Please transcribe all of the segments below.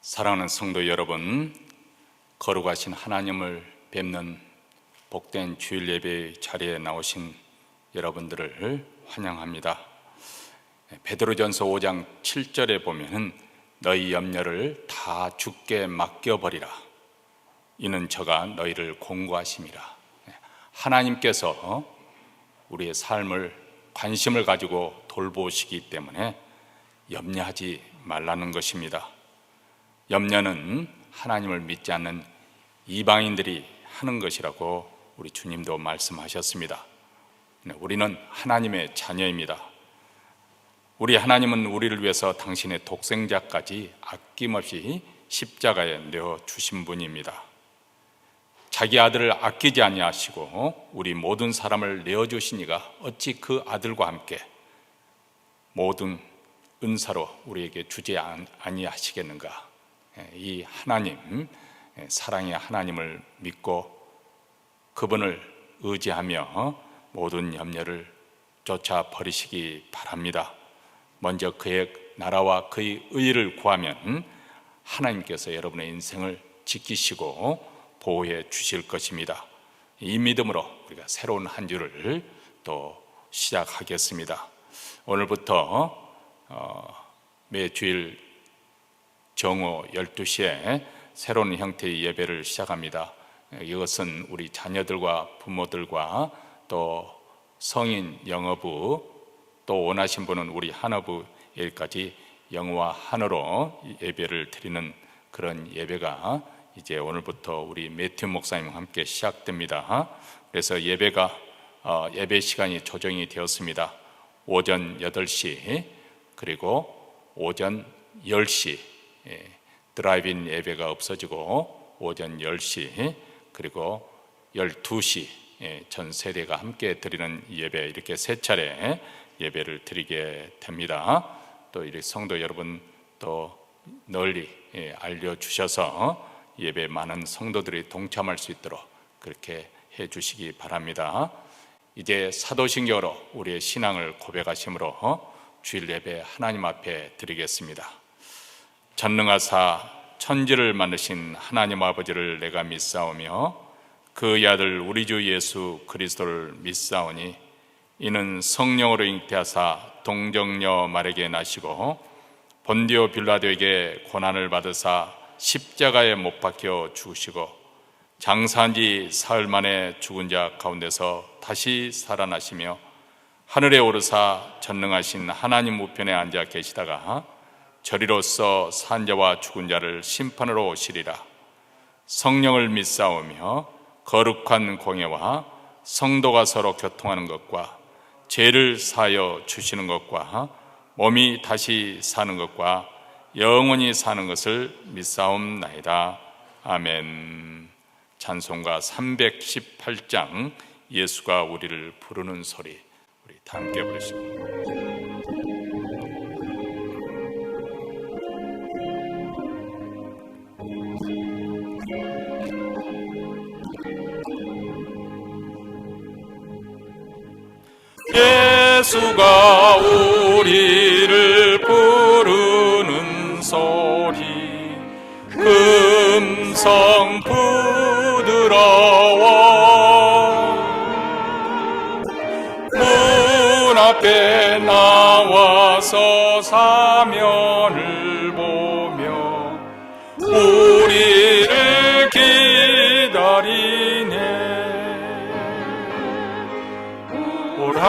사랑하는 성도 여러분, 거룩하신 하나님을 뵙는 복된 주일 예배 자리에 나오신 여러분들을 환영합니다. 베드로전서 5장 7절에 보면은 너희 염려를 다 주께 맡겨버리라. 이는 저가 너희를 공고하심이라. 하나님께서 우리의 삶을 관심을 가지고 돌보시기 때문에 염려하지 말라는 것입니다. 염려는 하나님을 믿지 않는 이방인들이 하는 것이라고 우리 주님도 말씀하셨습니다. 우리는 하나님의 자녀입니다. 우리 하나님은 우리를 위해서 당신의 독생자까지 아낌없이 십자가에 내어주신 분입니다. 자기 아들을 아끼지 아니하시고 우리 모든 사람을 내어주시니가 어찌 그 아들과 함께 모든 은사로 우리에게 주지 아니하시겠는가. 이 하나님, 사랑의 하나님을 믿고 그분을 의지하며 모든 염려를 쫓아 버리시기 바랍니다. 먼저 그의 나라와 그의 의를 구하면 하나님께서 여러분의 인생을 지키시고 보호해 주실 것입니다. 이 믿음으로 우리가 새로운 한 주를 또 시작하겠습니다. 오늘부터 매주일 정오 12시에 새로운 형태의 예배를 시작합니다. 이것은 우리 자녀들과 부모들과 또 성인 영어부, 또 원하신 분은 우리 한어부 일까지 영어와 한어로 예배를 드리는 그런 예배가 이제 오늘부터 우리 매튜 목사님과 함께 시작됩니다. 그래서 예배 시간이 조정이 되었습니다. 오전 8시 그리고 오전 10시 드라이브인 예배가 없어지고 오전 10시 그리고 12시 전 세대가 함께 드리는 예배, 이렇게 세 차례 예배를 드리게 됩니다. 또 이렇게 성도 여러분 또 널리 알려주셔서 예배 많은 성도들이 동참할 수 있도록 그렇게 해주시기 바랍니다. 이제 사도신경으로 우리의 신앙을 고백하심으로 주일 예배 하나님 앞에 드리겠습니다. 전능하사 천지를 만드신 하나님 아버지를 내가 믿사오며 그의 아들 우리 주 예수 그리스도를 믿사오니 이는 성령으로 잉태하사 동정녀 마리아에게 나시고 본디오 빌라도에게 고난을 받으사 십자가에 못 박혀 죽으시고 장사한 지 사흘 만에 죽은 자 가운데서 다시 살아나시며 하늘에 오르사 전능하신 하나님 우편에 앉아 계시다가 저리로서 산 자와 죽은 자를 심판으로 오시리라. 성령을 믿사오며 거룩한 공예와 성도가 서로 교통하는 것과 죄를 사하여 주시는 것과 몸이 다시 사는 것과 영원히 사는 것을 믿사옵나이다. 아멘. 찬송가 318장 예수가 우리를 부르는 소리, 우리 다 함께 부르시고 예수가 우리를 부르는 소리, 음성 부드러워 문 앞에 나와서 사면을 보며 우리를 기다리네. 오라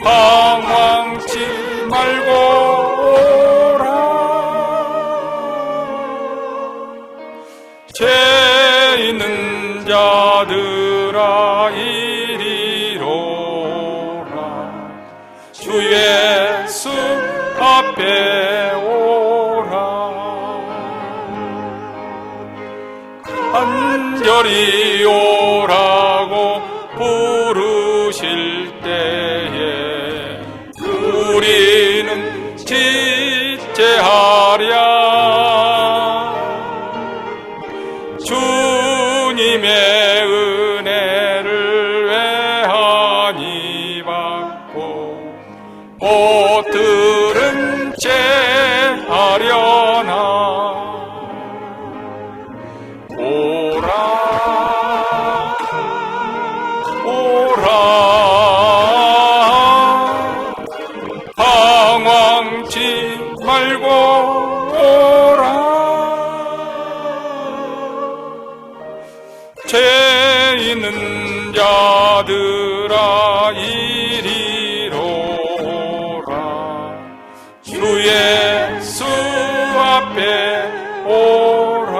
방황치 말고 오라. 죄 있는 자들아 이리로라. 주 예수 앞에 간절히 오라고 부르실 때에 우리는 지체하랴. 주님의 은혜를 외하니 받고 있는 자들아 이리로라. 주 예수 앞에 오라.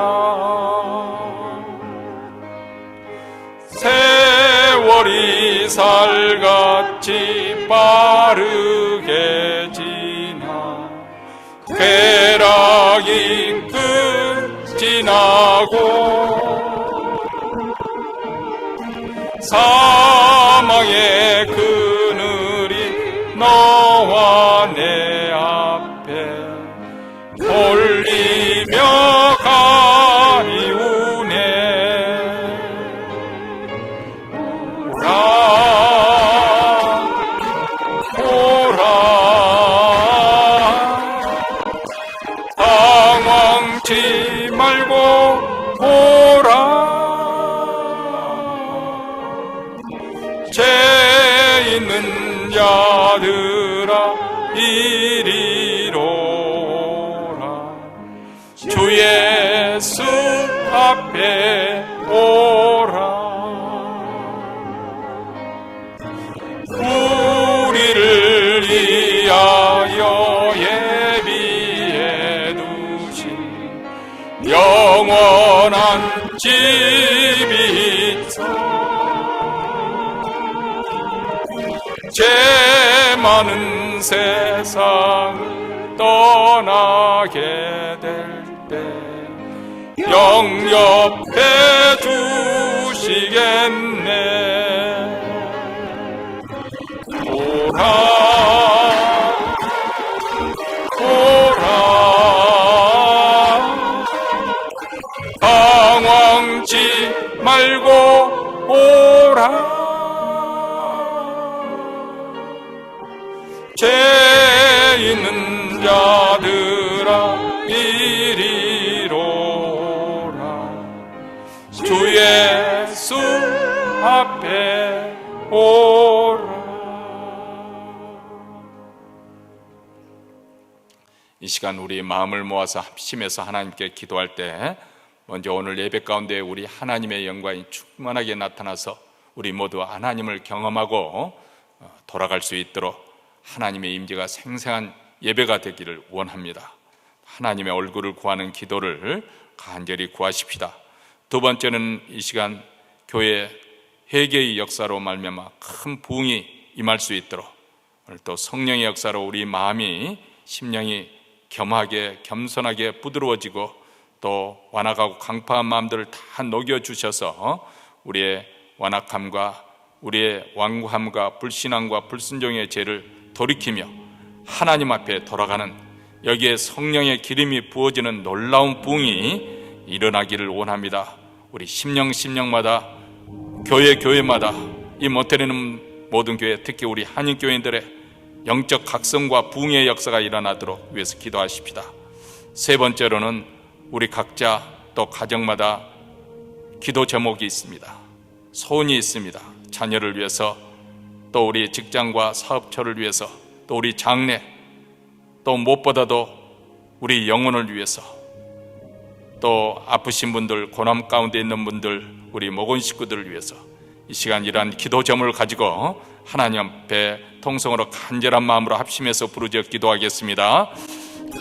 세월이 살같이 빠르게 지나 쾌락이 끝이 나고 사망의 그늘이 너와 내 앞에 돌리며 가리우네. 오라 당황치 말고 오라. 죄 있는 자들아 이리로라. 주 예수 앞에 오라. 우리를 위하여 예비해 두신 영원한 집이 있어. 죄 많은 세상을 떠나게 될 때 영접해 주시겠네. 오라 오라 당황치 말고 오라. 죄 있는 자들아 이리로라. 주 예수 앞에 오라. 이 시간 우리 마음을 모아서 합심해서 하나님께 기도할 때 먼저 오늘 예배 가운데 우리 하나님의 영광이 충만하게 나타나서 우리 모두 하나님을 경험하고 돌아갈 수 있도록 하나님의 임재가 생생한 예배가 되기를 원합니다. 하나님의 얼굴을 구하는 기도를 간절히 구하십시다. 두 번째는 이 시간 교회 회개의 역사로 말미암아 큰 부흥이 임할 수 있도록 오늘 또 성령의 역사로 우리 마음이 심령이 겸하게 겸손하게 부드러워지고 또 완악하고 강팍한 마음들을 다 녹여주셔서 우리의 완악함과 우리의 완고함과 불신앙과 불순종의 죄를 돌이키며 하나님 앞에 돌아가는 여기에 성령의 기름이 부어지는 놀라운 부흥이 일어나기를 원합니다. 우리 심령마다 교회마다 이 모태리는 모든 교회 특히 우리 한인교인들의 영적 각성과 부흥의 역사가 일어나도록 위해서 기도하십시다. 세 번째로는 우리 각자 또 가정마다 기도 제목이 있습니다. 소원이 있습니다. 자녀를 위해서 또 우리 직장과 사업처를 위해서 또 우리 장래 또 무엇보다도 우리 영혼을 위해서 또 아프신 분들 고난 가운데 있는 분들 우리 모건 식구들을 위해서 이 시간 이러한 기도 제목을 가지고 하나님 앞에 통성으로 간절한 마음으로 합심해서 부르짖어 기도하겠습니다.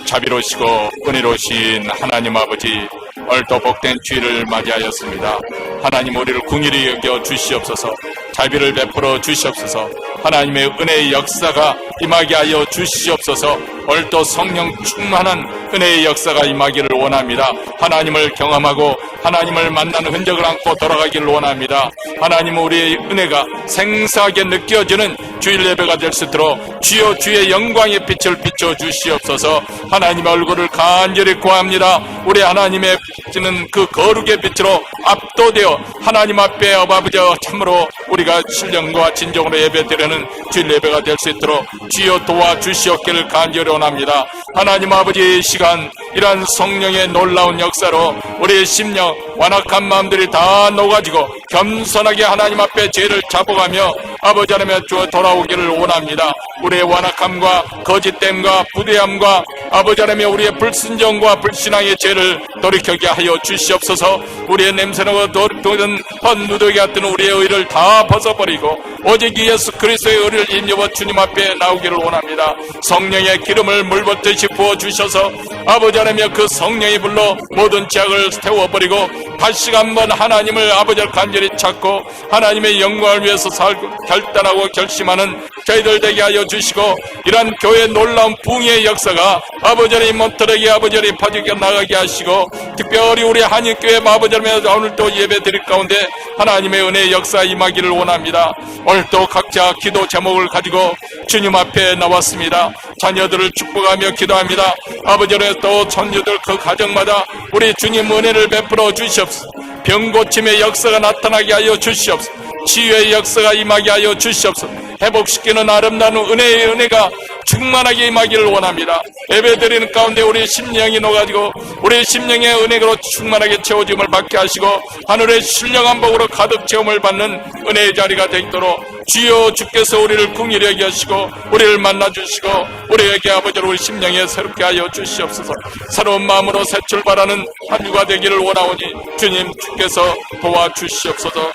자비로우시고 은혜로우신 하나님 아버지, 오늘도 복된 주일을 맞이하였습니다. 하나님 우리를 긍휼히 여겨 주시옵소서. 자비를 베풀어 주시옵소서. 하나님의 은혜의 역사가 임하게 하여 주시옵소서. 오늘도 성령 충만한 은혜의 역사가 임하기를 원합니다. 하나님을 경험하고 하나님을 만나는 흔적을 안고 돌아가기를 원합니다. 하나님은 우리의 은혜가 생생하게 느껴지는 주일 예배가 될 수 있도록 주여 주의 영광의 빛을 비춰 주시옵소서. 하나님의 얼굴을 간절히 구합니다. 우리 하나님의 비치는 그 거룩의 빛으로 압도되어 하나님 앞에 아버지 참으로 우리가 신령과 진정으로 예배드리는 되는 주일 예배가 될 수 있도록 주여 도와주시옵기를 간절히 원합니다. 하나님 아버지, 이 시간 이러한 성령의 놀라운 역사로 우리의 심령 완악한 마음들이 다 녹아지고 겸손하게 하나님 앞에 죄를 잡아가며 아버지 하나님 주어 돌아오기를 원합니다. 우리의 완악함과 거짓됨과 부대함과 아버지 하나님 우리의 불순종과 불신앙의 죄를 돌이켜게 하여 주시옵소서. 우리의 냄새나고 도는 헛누더기 같은 우리의 의를 다 벗어버리고 오직 예수 그리스도의 의를 입력어 주님 앞에 나오기를 원합니다. 성령의 기름을 물붓듯이 부어주셔서 아버지 하나님 그 성령의 불로 모든 죄악을 태워버리고 다시 한번 하나님을 아버지를 간절히 찾고 하나님의 영광을 위해서 살고 결단하고 결심하는 저희들 되게 하여 주시고 이러한 교회의 놀라운 부흥의 역사가 아버지 하나님 몬트레게 아버지 하나님 퍼지게 나가게 하시고 특별히 우리 한인교회 아버지 하나님 오늘도 예배 드릴 가운데 하나님의 은혜의 역사 임하기를 원합니다. 오늘도 각자 기도 제목을 가지고 주님 앞에 나왔습니다. 자녀들을 축복하며 기도합니다. 아버지 하나님 또 손주들 그 가정마다 우리 주님 은혜를 베풀어 주시옵소서. 병 고침의 역사가 나타나게 하여 주시옵소서. 치유의 역사가 임하게 하여 주시옵소서. 회복시키는 아름다운 은혜의 은혜가 충만하게 임하기를 원합니다. 예배드리는 가운데 우리 심령이 녹아지고 우리 심령의 은혜로 충만하게 채워짐을 받게 하시고 하늘의 신령한 복으로 가득 채움을 받는 은혜의 자리가 되도록 주여 주께서 우리를 긍휼히 여기시고 우리를 만나주시고 우리에게 아버지로 우리 심령에 새롭게 하여 주시옵소서. 새로운 마음으로 새 출발하는 한 주가 되기를 원하오니 주님 주께서 도와주시옵소서.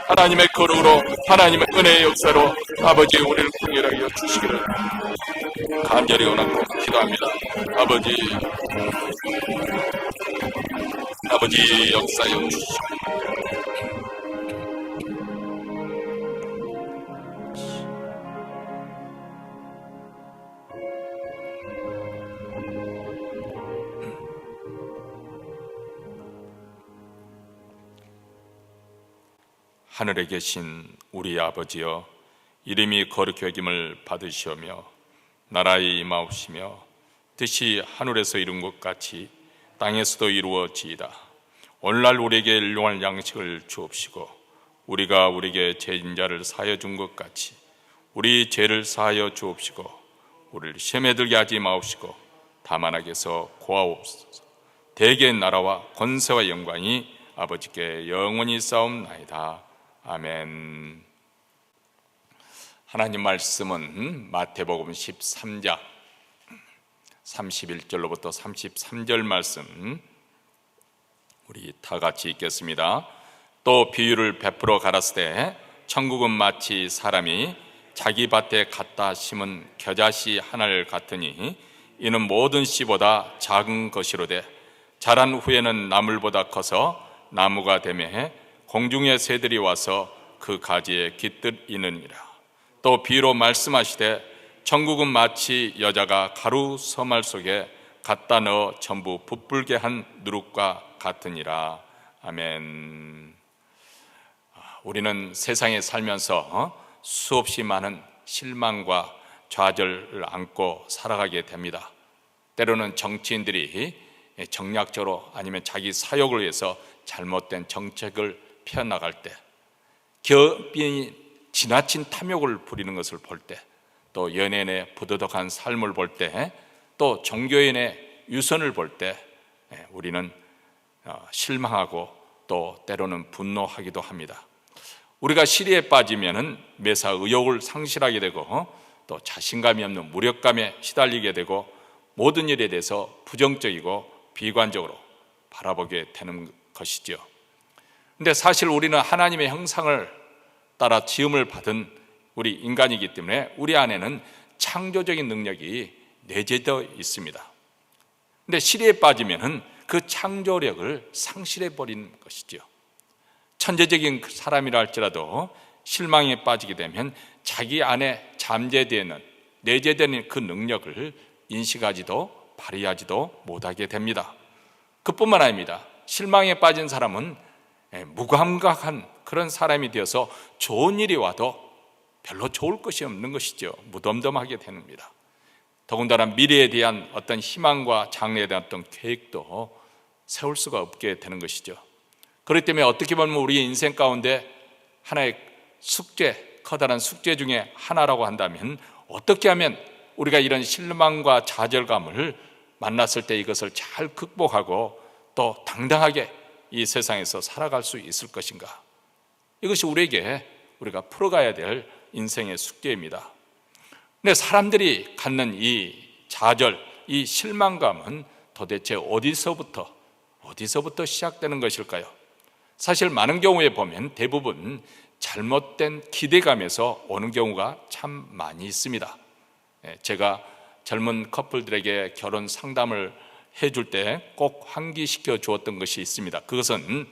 하나님의 거룩으로 하나님의 은혜의 역사로 아버지 우리를 긍휼하게 주시기를 간절히 원하고 기도합니다. 아버지 역사여 주시옵소서. 하늘에 계신 우리 아버지여, 이름이 거룩히 여김을 받으시오며 나라의 임하옵시며 뜻이 하늘에서 이룬 것 같이 땅에서도 이루어지이다. 오늘날 우리에게 일용할 양식을 주옵시고 우리가 우리에게 죄인 자를 사하여 준 것 같이 우리 죄를 사하여 주옵시고 우리를 시험에 들게 하지 마옵시고 다만 악에서 구하옵소서. 대개의 나라와 권세와 영광이 아버지께 영원히 싸움나이다. 아멘. 하나님 말씀은 마태복음 13장 31절로부터 33절 말씀 우리 다 같이 읽겠습니다. 또 비유를 베풀어 가라사대 천국은 마치 사람이 자기 밭에 갖다 심은 겨자씨 하나를 같으니 이는 모든 씨보다 작은 것이로되 자란 후에는 나물보다 커서 나무가 되매 공중의 새들이 와서 그 가지에 깃들 이느니라. 또 비유로 말씀하시되 천국은 마치 여자가 가루 서말 속에 갖다 넣어 전부 부풀게 한 누룩과 같으니라. 아멘. 우리는 세상에 살면서 수없이 많은 실망과 좌절을 안고 살아가게 됩니다. 때로는 정치인들이 정략적으로 아니면 자기 사욕을 위해서 잘못된 정책을 펴나갈 때, 기업인이 지나친 탐욕을 부리는 것을 볼 때, 또 연예인의 부도덕한 삶을 볼 때, 또 종교인의 유선을 볼 때 우리는 실망하고 또 때로는 분노하기도 합니다. 우리가 시리에 빠지면 매사 의욕을 상실하게 되고 또 자신감이 없는 무력감에 시달리게 되고 모든 일에 대해서 부정적이고 비관적으로 바라보게 되는 것이죠. 근데 사실 우리는 하나님의 형상을 따라 지음을 받은 우리 인간이기 때문에 우리 안에는 창조적인 능력이 내재되어 있습니다. 근데 시리에 빠지면 그 창조력을 상실해 버리는 것이죠. 천재적인 사람이라 할지라도 실망에 빠지게 되면 자기 안에 잠재되는 내재되는 그 능력을 인식하지도 발휘하지도 못하게 됩니다. 그뿐만 아닙니다. 실망에 빠진 사람은 무감각한 그런 사람이 되어서 좋은 일이 와도 별로 좋을 것이 없는 것이죠. 무덤덤하게 됩니다. 더군다나 미래에 대한 어떤 희망과 장래에 대한 어떤 계획도 세울 수가 없게 되는 것이죠. 그렇기 때문에 어떻게 보면 우리의 인생 가운데 하나의 숙제, 커다란 숙제 중에 하나라고 한다면 어떻게 하면 우리가 이런 실망과 좌절감을 만났을 때 이것을 잘 극복하고 또 당당하게 이 세상에서 살아갈 수 있을 것인가? 이것이 우리가 풀어가야 될 인생의 숙제입니다. 근데 사람들이 갖는 이 좌절, 이 실망감은 도대체 어디서부터 시작되는 것일까요? 사실 많은 경우에 보면 대부분 잘못된 기대감에서 오는 경우가 참 많이 있습니다. 제가 젊은 커플들에게 결혼 상담을 해줄 때 꼭 환기시켜 주었던 것이 있습니다. 그것은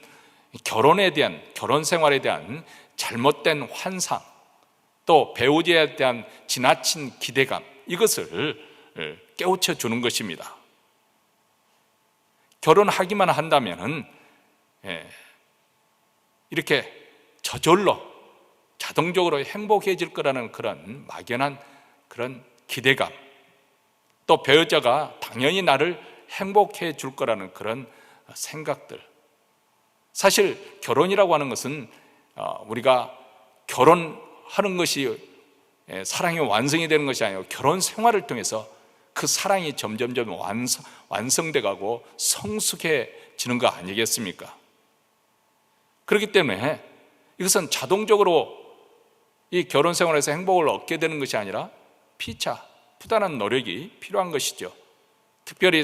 결혼 생활에 대한 잘못된 환상, 또 배우자에 대한 지나친 기대감, 이것을 깨우쳐 주는 것입니다. 결혼하기만 한다면 이렇게 저절로 자동적으로 행복해질 거라는 그런 막연한 그런 기대감, 또 배우자가 당연히 나를 행복해 줄 거라는 그런 생각들. 사실 결혼이라고 하는 것은 우리가 결혼하는 것이 사랑이 완성이 되는 것이 아니고 결혼 생활을 통해서 그 사랑이 점점점 완성돼 가고 성숙해지는 거 아니겠습니까? 그렇기 때문에 이것은 자동적으로 이 결혼 생활에서 행복을 얻게 되는 것이 아니라 피차, 부단한 노력이 필요한 것이죠. 특별히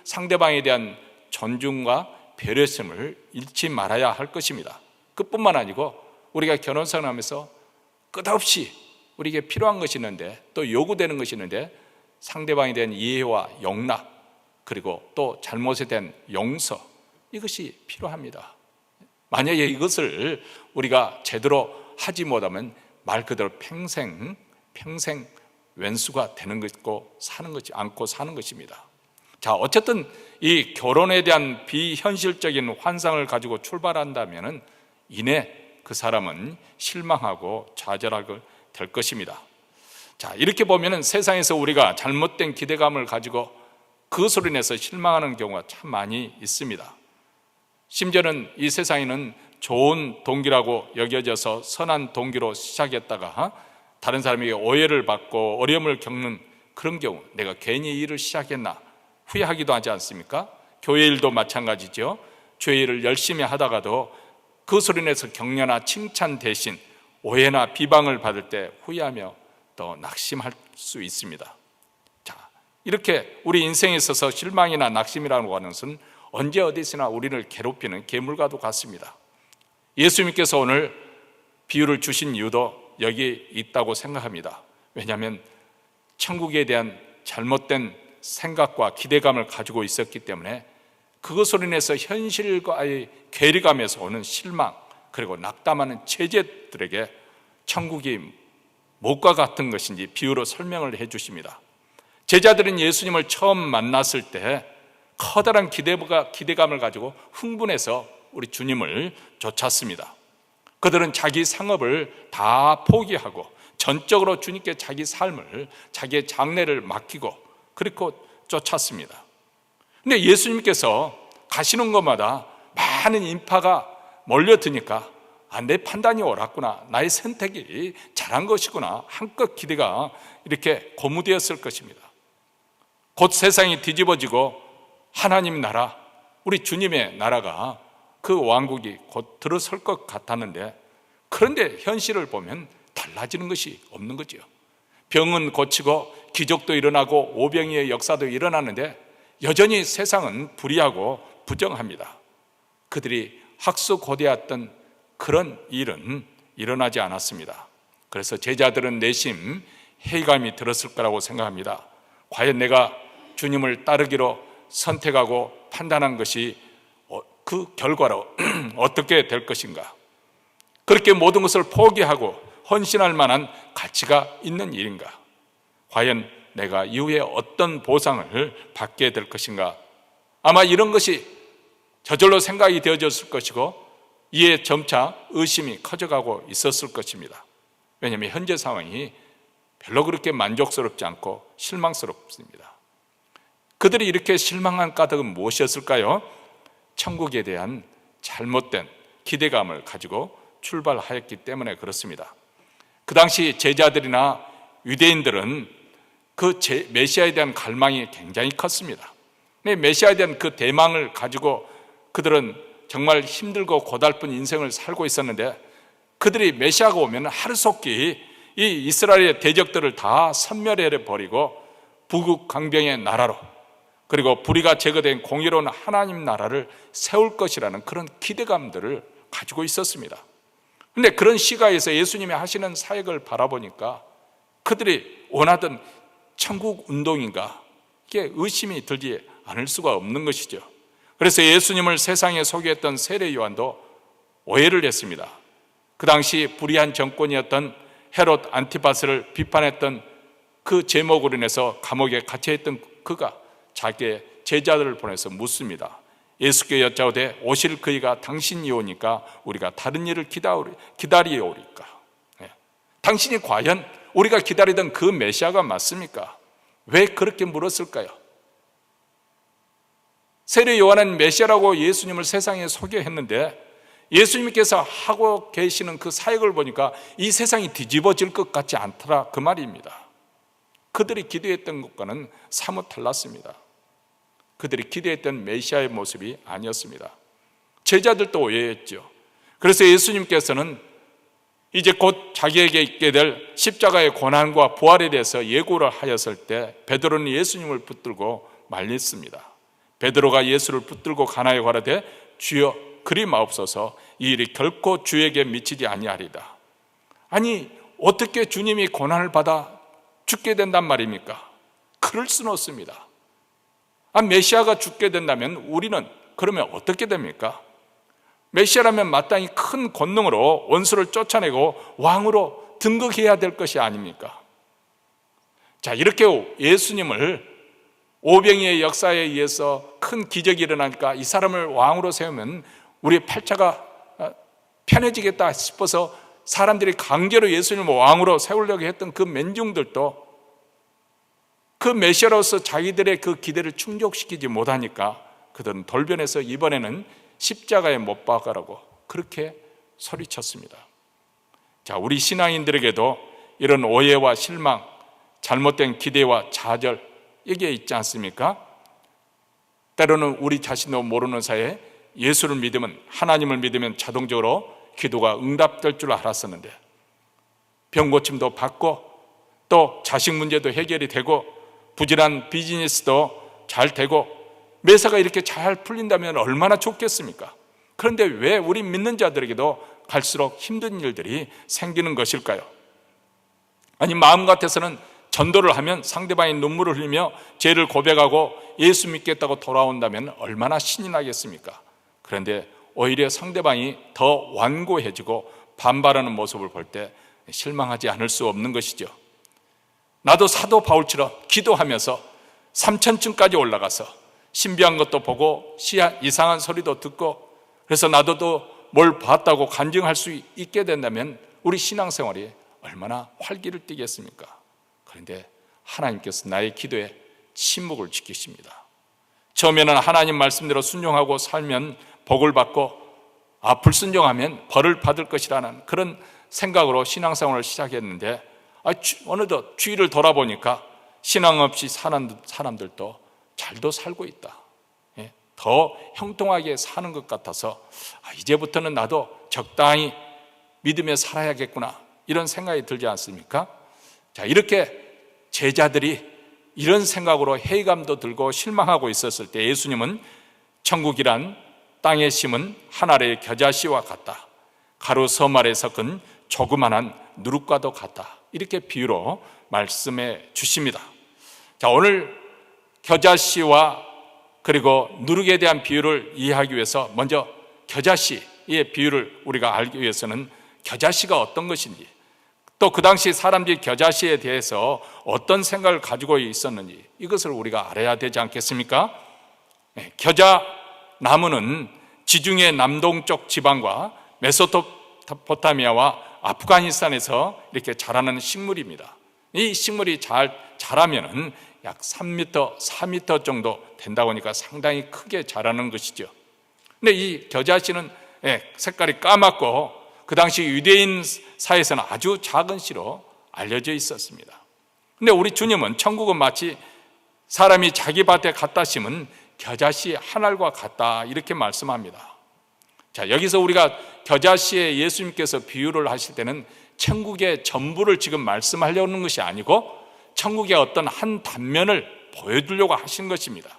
상대방에 대한 존중과 배려심을 잃지 말아야 할 것입니다. 그뿐만 아니고 우리가 결혼 생활하면서 끝없이 우리에게 필요한 것이 있는데, 또 요구되는 것이 있는데, 상대방에 대한 이해와 용납, 그리고 또 잘못에 대한 용서, 이것이 필요합니다. 만약에 이것을 우리가 제대로 하지 못하면 말 그대로 평생 왼수가 되는 것이고 않고 사는 것입니다. 자, 어쨌든 이 결혼에 대한 비현실적인 환상을 가지고 출발한다면 이내 그 사람은 실망하고 좌절하게 될 것입니다. 자, 이렇게 보면은 세상에서 우리가 잘못된 기대감을 가지고 그것으로 인해서 실망하는 경우가 참 많이 있습니다. 심지어는 이 세상에는 좋은 동기라고 여겨져서 선한 동기로 시작했다가 다른 사람에게 오해를 받고 어려움을 겪는 그런 경우, 내가 괜히 이 일을 시작했나 후회하기도 하지 않습니까? 교회 일도 마찬가지죠. 교회 일을 열심히 하다가도 그것으로 인해서 격려나 칭찬 대신 오해나 비방을 받을 때 후회하며 또 낙심할 수 있습니다. 자, 이렇게 우리 인생에 있어서 실망이나 낙심이라는 하는 것은 언제 어디서나 우리를 괴롭히는 괴물과도 같습니다. 예수님께서 오늘 비유를 주신 이유도 여기에 있다고 생각합니다. 왜냐하면 천국에 대한 잘못된 생각과 기대감을 가지고 있었기 때문에 그것으로 인해서 현실과의 괴리감에서 오는 실망, 그리고 낙담하는 체제들에게 천국이 무엇과 같은 것인지 비유로 설명을 해 주십니다. 제자들은 예수님을 처음 만났을 때 커다란 기대감을 가지고 흥분해서 우리 주님을 쫓았습니다. 그들은 자기 상업을 다 포기하고 전적으로 주님께 자기 삶을, 자기의 장래를 맡기고 그리고 쫓았습니다. 근데 예수님께서 가시는 곳마다 많은 인파가 몰려드니까 내 판단이 옳았구나, 나의 선택이 잘한 것이구나, 한껏 기대가 이렇게 고무되었을 것입니다. 곧 세상이 뒤집어지고 하나님 나라, 우리 주님의 나라가, 그 왕국이 곧 들어설 것 같았는데, 그런데 현실을 보면 달라지는 것이 없는 거죠. 병은 고치고 기적도 일어나고 오병이의 역사도 일어나는데 여전히 세상은 불의하고 부정합니다. 그들이 학수고대했던 그런 일은 일어나지 않았습니다. 그래서 제자들은 내심 회의감이 들었을 거라고 생각합니다. 과연 내가 주님을 따르기로 선택하고 판단한 것이 그 결과로 어떻게 될 것인가? 그렇게 모든 것을 포기하고 헌신할 만한 가치가 있는 일인가? 과연 내가 이후에 어떤 보상을 받게 될 것인가? 아마 이런 것이 저절로 생각이 되어졌을 것이고 이에 점차 의심이 커져가고 있었을 것입니다. 왜냐하면 현재 상황이 별로 그렇게 만족스럽지 않고 실망스럽습니다. 그들이 이렇게 실망한 까닭은 무엇이었을까요? 천국에 대한 잘못된 기대감을 가지고 출발하였기 때문에 그렇습니다. 그 당시 제자들이나 유대인들은 그 메시아에 대한 갈망이 굉장히 컸습니다. 메시아에 대한 그 대망을 가지고 그들은 정말 힘들고 고달픈 인생을 살고 있었는데, 그들이 메시아가 오면 하루속히 이 이스라엘의 대적들을 다 섬멸해 버리고 북극 강병의 나라로, 그리고 불의가 제거된 공의로운 하나님 나라를 세울 것이라는 그런 기대감들을 가지고 있었습니다. 그런데 그런 시가에서 예수님이 하시는 사역을 바라보니까 그들이 원하던 천국 운동인가, 이게 의심이 들지 않을 수가 없는 것이죠. 그래서 예수님을 세상에 소개했던 세례 요한도 오해를 했습니다. 그 당시 불의한 정권이었던 헤롯 안티파스를 비판했던 그 제목으로 인해서 감옥에 갇혀있던 그가 자기의 제자들을 보내서 묻습니다. 예수께 여짜오되 오실 그이가 당신이 오니까 우리가 다른 일을 기다리오리까? 당신이 과연 우리가 기다리던 그 메시아가 맞습니까? 왜 그렇게 물었을까요? 세례 요한은 메시아라고 예수님을 세상에 소개했는데, 예수님께서 하고 계시는 그 사역을 보니까 이 세상이 뒤집어질 것 같지 않더라, 그 말입니다. 그들이 기대했던 것과는 사뭇 달랐습니다. 그들이 기대했던 메시아의 모습이 아니었습니다. 제자들도 오해했죠. 그래서 예수님께서는 이제 곧 자기에게 있게 될 십자가의 고난과 부활에 대해서 예고를 하였을 때 베드로는 예수님을 붙들고 말렸습니다. 베드로가 예수를 붙들고 가나에 가라되 주여 그리 마옵소서, 이 일이 결코 주에게 미치지 아니하리다. 아니, 어떻게 주님이 고난을 받아 죽게 된단 말입니까? 그럴 수는 없습니다. 메시아가 죽게 된다면 우리는 그러면 어떻게 됩니까? 메시아라면 마땅히 큰 권능으로 원수를 쫓아내고 왕으로 등극해야 될 것이 아닙니까? 자, 이렇게 예수님을 오병이의 역사에 의해서 큰 기적이 일어나니까 이 사람을 왕으로 세우면 우리 팔자가 편해지겠다 싶어서 사람들이 강제로 예수님을 왕으로 세우려고 했던 그 맨중들도 그 메시아로서 자기들의 그 기대를 충족시키지 못하니까 그들은 돌변해서 이번에는 십자가에 못 박아라고 그렇게 소리쳤습니다. 자, 우리 신앙인들에게도 이런 오해와 실망, 잘못된 기대와 좌절, 이게 있지 않습니까? 때로는 우리 자신도 모르는 사이에 예수를 믿으면, 하나님을 믿으면 자동적으로 기도가 응답될 줄 알았었는데, 병 고침도 받고 또 자식 문제도 해결이 되고 부진한 비즈니스도 잘 되고 매사가 이렇게 잘 풀린다면 얼마나 좋겠습니까? 그런데 왜 우리 믿는 자들에게도 갈수록 힘든 일들이 생기는 것일까요? 아니, 마음 같아서는 전도를 하면 상대방이 눈물을 흘리며 죄를 고백하고 예수 믿겠다고 돌아온다면 얼마나 신이 나겠습니까? 그런데 오히려 상대방이 더 완고해지고 반발하는 모습을 볼 때 실망하지 않을 수 없는 것이죠. 나도 사도 바울처럼 기도하면서 3,000층까지 올라가서 신비한 것도 보고 이상한 소리도 듣고, 그래서 나도 또 뭘 봤다고 간증할 수 있게 된다면 우리 신앙생활이 얼마나 활기를 띠겠습니까? 그런데 하나님께서 나의 기도에 침묵을 지키십니다. 처음에는 하나님 말씀대로 순종하고 살면 복을 받고, 불순종하면 벌을 받을 것이라는 그런 생각으로 신앙생활을 시작했는데, 어느덧 주위를 돌아보니까 신앙 없이 사는 사람들도 잘도 살고 있다. 더 형통하게 사는 것 같아서 이제부터는 나도 적당히 믿으며 살아야겠구나, 이런 생각이 들지 않습니까? 자, 이렇게 제자들이 이런 생각으로 회의감도 들고 실망하고 있었을 때 예수님은 천국이란 땅에 심은 한 알의 겨자씨와 같다, 가루 섬 아래 섞은 조그만한 누룩과도 같다, 이렇게 비유로 말씀해 주십니다. 자, 오늘 겨자씨와 그리고 누룩에 대한 비유를 이해하기 위해서 먼저 겨자씨의 비유를 우리가 알기 위해서는 겨자씨가 어떤 것인지, 또 그 당시 사람들이 겨자씨에 대해서 어떤 생각을 가지고 있었는지, 이것을 우리가 알아야 되지 않겠습니까? 겨자 나무는 지중해 남동쪽 지방과 메소포타미아와 아프가니스탄에서 이렇게 자라는 식물입니다. 이 식물이 잘 자라면은 약 3m, 4m 정도 된다고 하니까 상당히 크게 자라는 것이죠. 근데 이 겨자씨는 색깔이 까맣고 그 당시 유대인 사회에서는 아주 작은 시로 알려져 있었습니다. 근데 우리 주님은 천국은 마치 사람이 자기 밭에 갖다 심은 겨자씨 한 알과 같다, 이렇게 말씀합니다. 자, 여기서 우리가 겨자씨에 예수님께서 비유를 하실 때는 천국의 전부를 지금 말씀하려는 것이 아니고 천국의 어떤 한 단면을 보여주려고 하신 것입니다.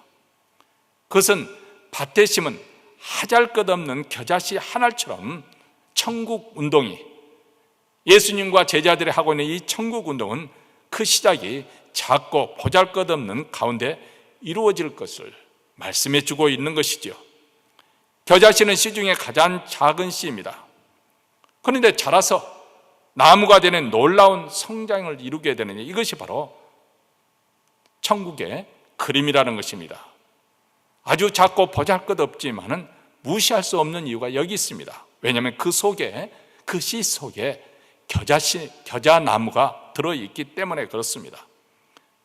그것은 밭에 심은 하잘것없는 겨자씨 한 알처럼 천국 운동이, 예수님과 제자들이 하고 있는 이 천국 운동은 그 시작이 작고 보잘것없는 가운데 이루어질 것을 말씀해 주고 있는 것이죠. 겨자씨는 씨 중에 가장 작은 씨입니다. 그런데 자라서 나무가 되는 놀라운 성장을 이루게 되는, 이것이 바로 천국의 그림이라는 것입니다. 아주 작고 보잘것없지만은 무시할 수 없는 이유가 여기 있습니다. 왜냐하면 그 속에, 그 씨 속에 겨자나무가 들어있기 때문에 그렇습니다.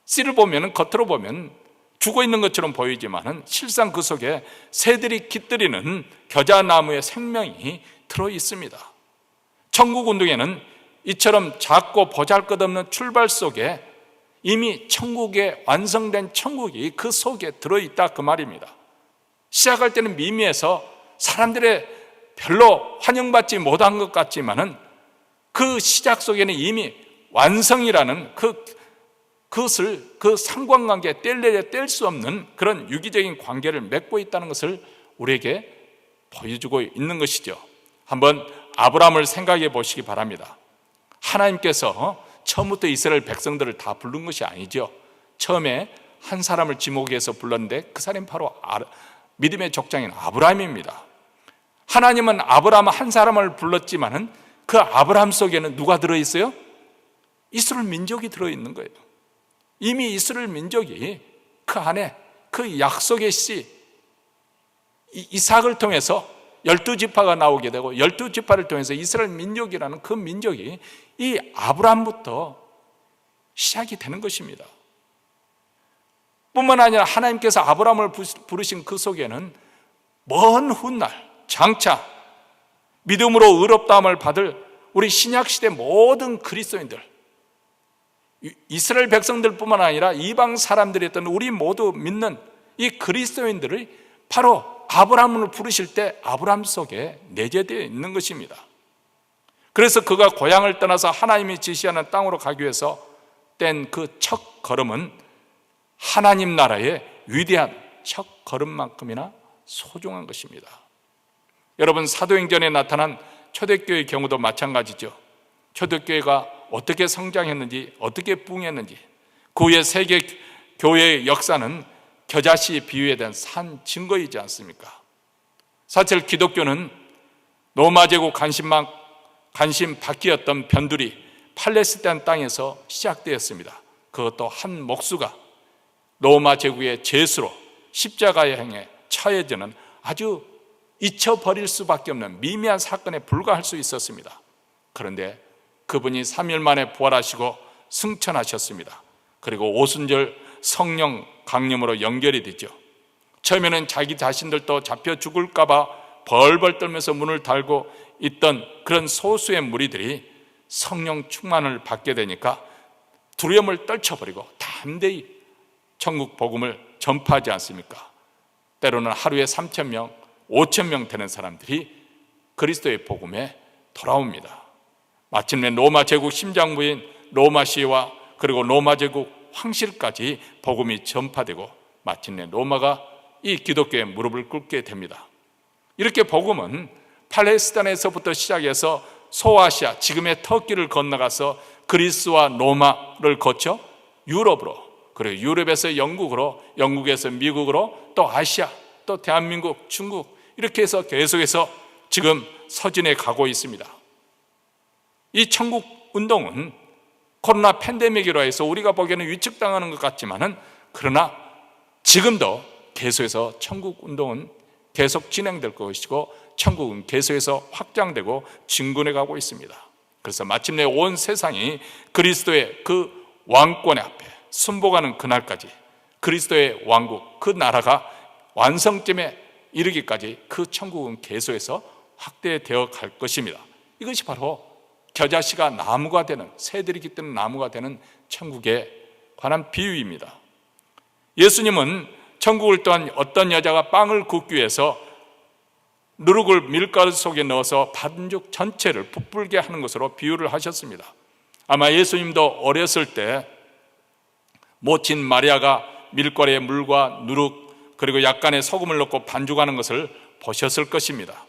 씨를 보면 겉으로 보면 죽어 있는 것처럼 보이지만은 실상 그 속에 새들이 깃들이는 겨자나무의 생명이 들어있습니다. 천국 운동에는 이처럼 작고 보잘것없는 출발 속에 이미 천국에 완성된 천국이 그 속에 들어있다, 그 말입니다. 시작할 때는 미미해서 사람들의 별로 환영받지 못한 것 같지만은 그 시작 속에는 이미 완성이라는 그것을, 그 상관관계에 뗄래야 뗄 수 없는 그런 유기적인 관계를 맺고 있다는 것을 우리에게 보여주고 있는 것이죠. 한번 아브라함을 생각해 보시기 바랍니다. 하나님께서 처음부터 이스라엘 백성들을 다 부른 것이 아니죠. 처음에 한 사람을 지목해서 불렀는데 그 사람이 바로 믿음의 족장인 아브라함입니다. 하나님은 아브라함 한 사람을 불렀지만은 그 아브라함 속에는 누가 들어있어요? 이스라엘 민족이 들어있는 거예요. 이미 이스라엘 민족이 그 안에 그 약속의 씨 이삭을 통해서 12지파가 나오게 되고 12지파를 통해서 이스라엘 민족이라는 그 민족이 이 아브라함부터 시작이 되는 것입니다. 뿐만 아니라 하나님께서 아브라함을 부르신 그 속에는 먼 훗날 장차 믿음으로 의롭다함을 받을 우리 신약시대 모든 그리스도인들, 이스라엘 백성들뿐만 아니라 이방 사람들이었던 우리 모두 믿는 이 그리스도인들이 바로 아브라함을 부르실 때 아브라함 속에 내재되어 있는 것입니다. 그래서 그가 고향을 떠나서 하나님이 지시하는 땅으로 가기 위해서 뗀 그 첫 걸음은 하나님 나라의 위대한 첫 걸음만큼이나 소중한 것입니다. 여러분, 사도행전에 나타난 초대교회의 경우도 마찬가지죠. 초대교회가 어떻게 성장했는지, 어떻게 부흥했는지, 그 후에 세계 교회의 역사는 겨자씨 비유에 대한 산 증거이지 않습니까? 사실 기독교는 로마 제국 관심 밖이었던 변두리 팔레스타인 땅에서 시작되었습니다. 그것도 한 목수가 로마 제국의 죄수로 십자가에 행해 처해지는 아주 잊혀버릴 수밖에 없는 미미한 사건에 불과할 수 있었습니다. 그런데 그분이 3일 만에 부활하시고 승천하셨습니다. 그리고 오순절 성령 강림으로 연결이 되죠. 처음에는 자기 자신들도 잡혀 죽을까 봐 벌벌 떨면서 문을 닫고 있던 그런 소수의 무리들이 성령 충만을 받게 되니까 두려움을 떨쳐버리고 담대히 천국 복음을 전파하지 않습니까? 때로는 하루에 3,000명, 5,000명 되는 사람들이 그리스도의 복음에 돌아옵니다. 마침내 로마 제국 심장부인 로마시와 그리고 로마 제국 황실까지 복음이 전파되고 마침내 로마가 이 기독교의 무릎을 꿇게 됩니다. 이렇게 복음은 팔레스타인에서부터 시작해서 소아시아, 지금의 터키를 건너가서 그리스와 로마를 거쳐 유럽으로, 그리고 유럽에서 영국으로, 영국에서 미국으로, 또 아시아, 또 대한민국, 중국, 이렇게 해서 계속해서 지금 서진해 가고 있습니다. 이 천국 운동은 코로나 팬데믹으로 해서 우리가 보기에는 위축당하는 것 같지만은, 그러나 지금도 계속해서 천국 운동은 계속 진행될 것이고 천국은 계속해서 확장되고 진군해 가고 있습니다. 그래서 마침내 온 세상이 그리스도의 그 왕권의 앞에 순복하는 그날까지 그리스도의 왕국, 그 나라가 완성점에 이르기까지 그 천국은 계속해서 확대되어 갈 것입니다. 이것이 바로 겨자씨가 나무가 되는, 새들이 깃드는 나무가 되는 천국에 관한 비유입니다. 예수님은 천국을 떠난 어떤 여자가 빵을 굽기 위해서 누룩을 밀가루 속에 넣어서 반죽 전체를 부풀게 하는 것으로 비유를 하셨습니다. 아마 예수님도 어렸을 때 모친 마리아가 밀가루에 물과 누룩 그리고 약간의 소금을 넣고 반죽하는 것을 보셨을 것입니다.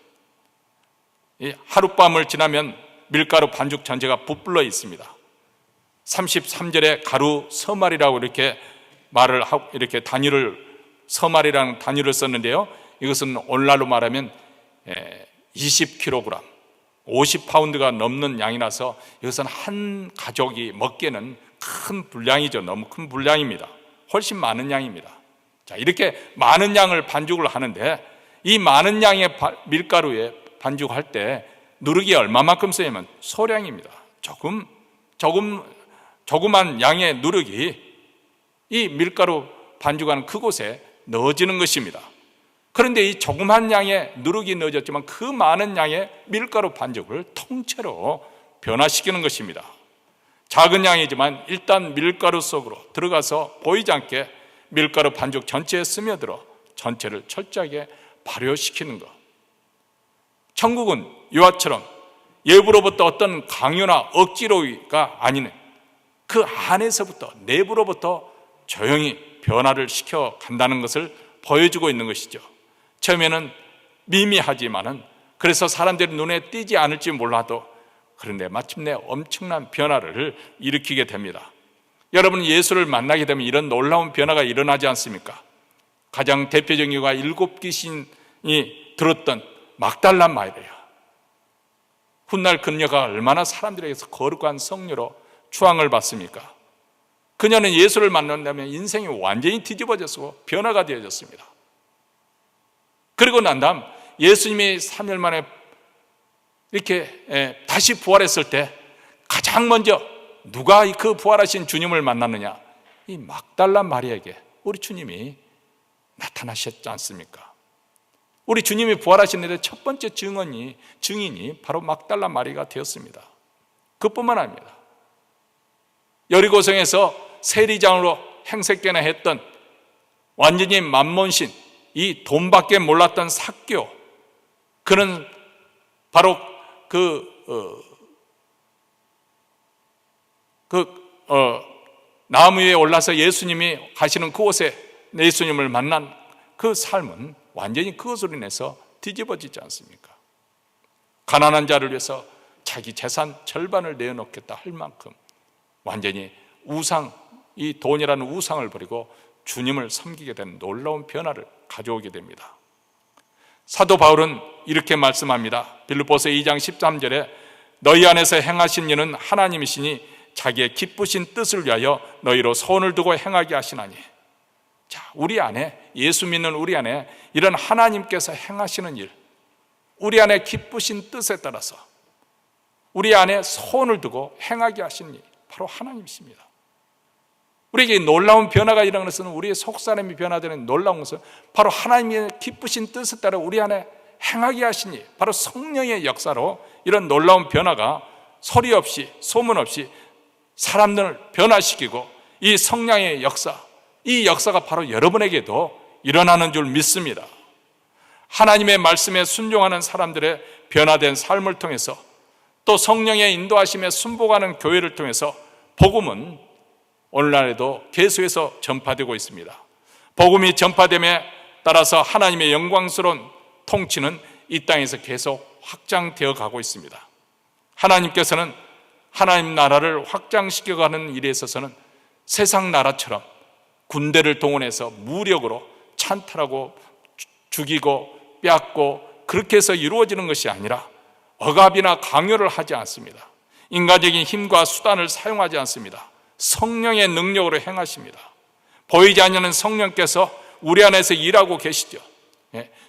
하룻밤을 지나면 밀가루 반죽 전체가 부풀어 있습니다. 33절에 가루 서말이라고 이렇게 말을 하고, 이렇게 서말이라는 단위를 썼는데요, 이것은 오늘날로 말하면 20kg, 50파운드가 넘는 양이라서 이것은 한 가족이 먹기에는 큰 분량이죠. 너무 큰 분량입니다. 훨씬 많은 양입니다. 자, 이렇게 많은 양을 반죽을 하는데, 이 많은 양의 밀가루에 반죽할 때 누룩이 얼마만큼 쓰냐면 소량입니다. 조그만 양의 누룩이 이 밀가루 반죽하는 그곳에 넣어지는 것입니다. 그런데 이 조그만 양의 누룩이 넣어졌지만 그 많은 양의 밀가루 반죽을 통째로 변화시키는 것입니다. 작은 양이지만 일단 밀가루 속으로 들어가서 보이지 않게 밀가루 반죽 전체에 스며들어 전체를 철저하게 발효시키는 것. 천국은 이와처럼 외부로부터 어떤 강요나 억지로가 아니네, 그 안에서부터, 내부로부터 조용히 변화를 시켜 간다는 것을 보여주고 있는 것이죠. 처음에는 미미하지만은, 그래서 사람들이 눈에 띄지 않을지 몰라도, 그런데 마침내 엄청난 변화를 일으키게 됩니다. 여러분, 예수를 만나게 되면 이런 놀라운 변화가 일어나지 않습니까? 가장 대표적인 경우가 7 귀신이 들었던 막달라 마리아. 훗날 그녀가 얼마나 사람들에게서 거룩한 성녀로 추앙을 받습니까? 그녀는 예수를 만난다면 인생이 완전히 뒤집어졌고 변화가 되어졌습니다. 그리고 난 다음 예수님이 3일 만에 이렇게 다시 부활했을 때 가장 먼저 누가 그 부활하신 주님을 만났느냐? 이 막달라 마리아에게 우리 주님이 나타나셨지 않습니까? 우리 주님이 부활하시는데 첫 번째 증인이 바로 막달라 마리아가 되었습니다. 그뿐만 아닙니다. 여리고성에서 세리장으로 행색계나 했던 완전히 만몬신, 이 돈밖에 몰랐던 삭교, 그는 바로 나무 위에 올라서 예수님이 가시는 그곳에 예수님을 만난 그 삶은 완전히 그것으로 인해서 뒤집어지지 않습니까? 가난한 자를 위해서 자기 재산 절반을 내어놓겠다 할 만큼 완전히 이 돈이라는 우상을 버리고 주님을 섬기게 되는 놀라운 변화를 가져오게 됩니다. 사도 바울은 이렇게 말씀합니다. 빌립보서 2장 13절에 너희 안에서 행하신 일은 하나님이시니 자기의 기쁘신 뜻을 위하여 너희로 손을 두고 행하게 하시나니. 자, 우리 안에, 예수 믿는 우리 안에 이런 하나님께서 행하시는 일, 우리 안에 기쁘신 뜻에 따라서 우리 안에 손을 두고 행하게 하시는 일, 바로 하나님이십니다. 우리에게 놀라운 변화가 일어나는 것은, 우리의 속사람이 변화되는 놀라운 것은 바로 하나님의 기쁘신 뜻에 따라 우리 안에 행하게 하신 일, 바로 성령의 역사로 이런 놀라운 변화가 소리 없이, 소문 없이 사람들을 변화시키고, 이 성령의 역사, 이 역사가 바로 여러분에게도 일어나는 줄 믿습니다. 하나님의 말씀에 순종하는 사람들의 변화된 삶을 통해서, 또 성령의 인도하심에 순복하는 교회를 통해서 복음은 오늘날에도 계속해서 전파되고 있습니다. 복음이 전파됨에 따라서 하나님의 영광스러운 통치는 이 땅에서 계속 확장되어 가고 있습니다. 하나님께서는 하나님 나라를 확장시켜가는 일에 있어서는 세상 나라처럼 군대를 동원해서 무력으로 찬탈하고 죽이고 빼앗고 그렇게 해서 이루어지는 것이 아니라 억압이나 강요를 하지 않습니다. 인간적인 힘과 수단을 사용하지 않습니다. 성령의 능력으로 행하십니다. 보이지 않는 성령께서 우리 안에서 일하고 계시죠.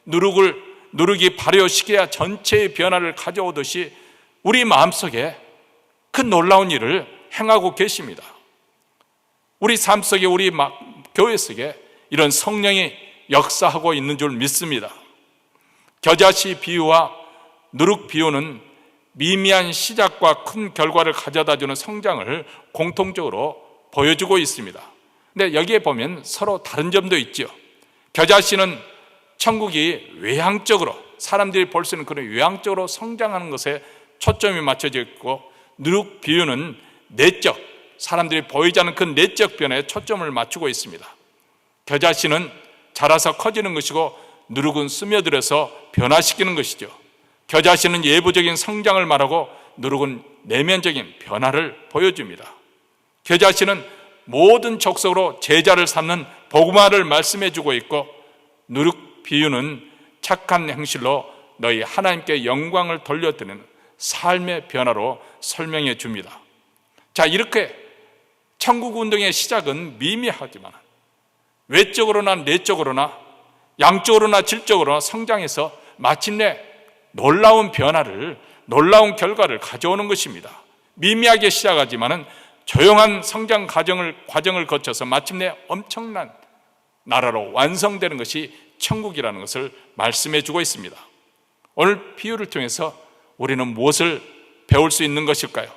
누룩이 발효시켜야 전체의 변화를 가져오듯이 우리 마음속에 그 놀라운 일을 행하고 계십니다. 우리 삶 속에, 우리 교회 속에 이런 성령이 역사하고 있는 줄 믿습니다. 겨자씨 비유와 누룩 비유는 미미한 시작과 큰 결과를 가져다주는 성장을 공통적으로 보여주고 있습니다. 근데 여기에 보면 서로 다른 점도 있죠. 겨자씨는 천국이 외향적으로, 사람들이 볼 수 있는 그런 외향적으로 성장하는 것에 초점이 맞춰져 있고, 누룩 비유는 내적, 사람들이 보이지 않는 그 내적 변화에 초점을 맞추고 있습니다. 겨자씨는 자라서 커지는 것이고, 누룩은 스며들어서 변화시키는 것이죠. 겨자씨는 예부적인 성장을 말하고, 누룩은 내면적인 변화를 보여줍니다. 겨자씨는 모든 족속으로 제자를 삼는 복음화를 말씀해주고 있고, 누룩 비유는 착한 행실로 너희 하나님께 영광을 돌려드리는 삶의 변화로 설명해 줍니다. 자, 이렇게 천국 운동의 시작은 미미하지만 외적으로나 내적으로나 양적으로나 질적으로나 성장해서 마침내 놀라운 변화를, 놀라운 결과를 가져오는 것입니다. 미미하게 시작하지만은 조용한 성장 과정을 거쳐서 마침내 엄청난 나라로 완성되는 것이 천국이라는 것을 말씀해 주고 있습니다. 오늘 비유를 통해서 우리는 무엇을 배울 수 있는 것일까요?